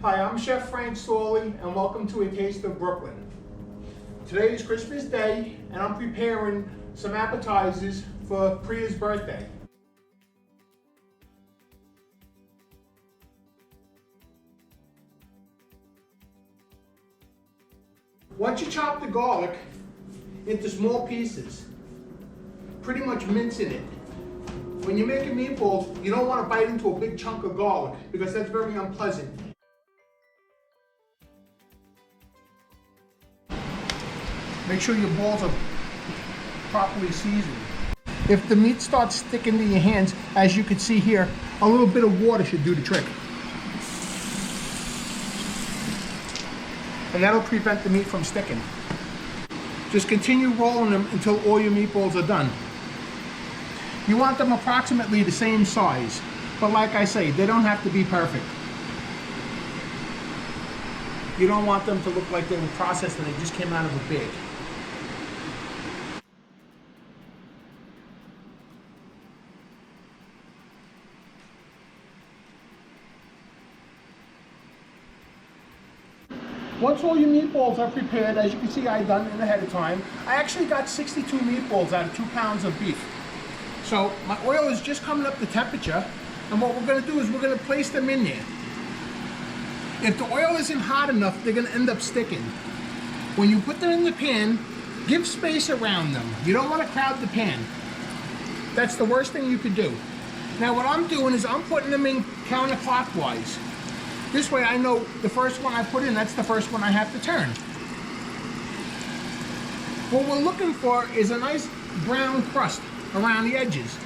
Hi, I'm Chef Frank Saulle, and welcome to A Taste of Brooklyn. Today is Christmas Day, and I'm preparing some appetizers for Priya's birthday. Once you chop the garlic into small pieces, pretty much mincing it. When you're making meatballs, you don't want to bite into a big chunk of garlic because that's very unpleasant. Make sure your balls are properly seasoned. If the meat starts sticking to your hands, as you can see here, a little bit of water should do the trick. And that'll prevent the meat from sticking. Just continue rolling them until all your meatballs are done. You want them approximately the same size, but like I say, they don't have to be perfect. You don't want them to look like they were processed and they just came out of a bag. Once all your meatballs are prepared, as you can see I've done it ahead of time, I actually got 62 meatballs out of 2 pounds of beef. So my oil is just coming up to temperature, and what we're going to do is we're going to place them in there. If the oil isn't hot enough, they're going to end up sticking. When you put them in the pan, give space around them. You don't want to crowd the pan. That's the worst thing you could do. Now what I'm doing is I'm putting them in counterclockwise. This way I know the first one I put in, that's the first one I have to turn. What we're looking for is a nice brown crust around the edges.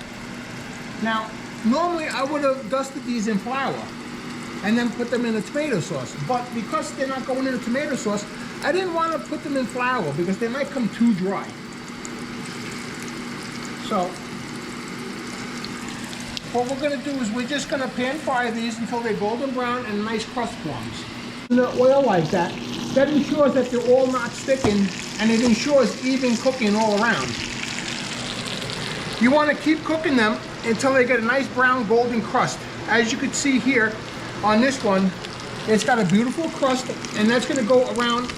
Now, normally I would have dusted these in flour and then put them in a tomato sauce, but because they're not going in a tomato sauce, I didn't want to put them in flour because they might come too dry. So, what we're going to do is we're just going to pan fry these until they're golden brown and a nice crust forms. In the oil like that, that ensures that they're all not sticking, and it ensures even cooking all around. You want to keep cooking them until they get a nice brown golden crust. As you can see here on this one, it's got a beautiful crust, and that's going to go around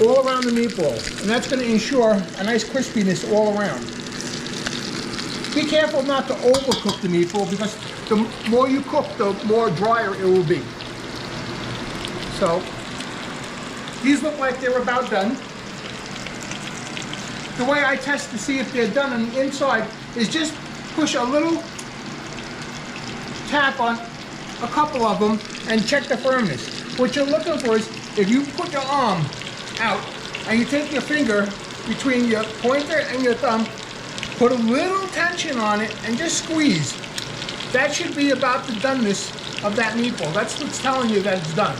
all around the meatballs, and that's going to ensure a nice crispiness all around. Be careful not to overcook the meatball because the more you cook, the more drier it will be. So, these look like they're about done. The way I test to see if they're done on the inside is just push a little tap on a couple of them and check the firmness. What you're looking for is if you put your arm out and you take your finger between your pointer and your thumb, put a little tension on it and just squeeze. That should be about the doneness of that meatball. That's what's telling you that it's done.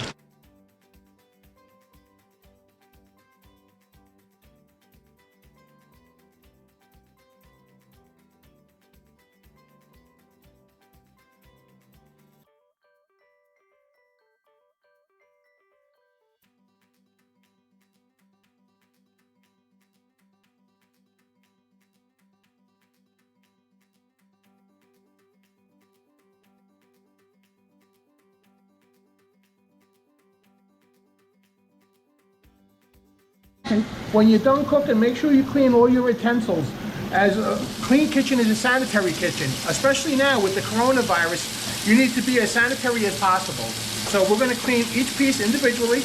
When you're done cooking, make sure you clean all your utensils, as a clean kitchen is a sanitary kitchen. Especially now with the coronavirus, you need to be as sanitary as possible. So we're going to clean each piece individually,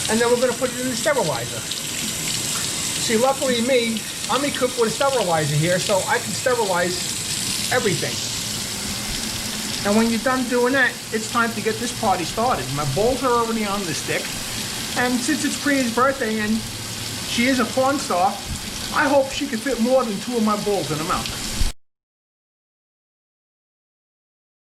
and then we're going to put it in the sterilizer. See, luckily me, I'm equipped with a sterilizer here, so I can sterilize everything. And when you're done doing that, it's time to get this party started. My bowls are already on the stick, and since it's Priya's birthday and she is a porn star, I hope she can fit more than 2 of my bowls in her mouth.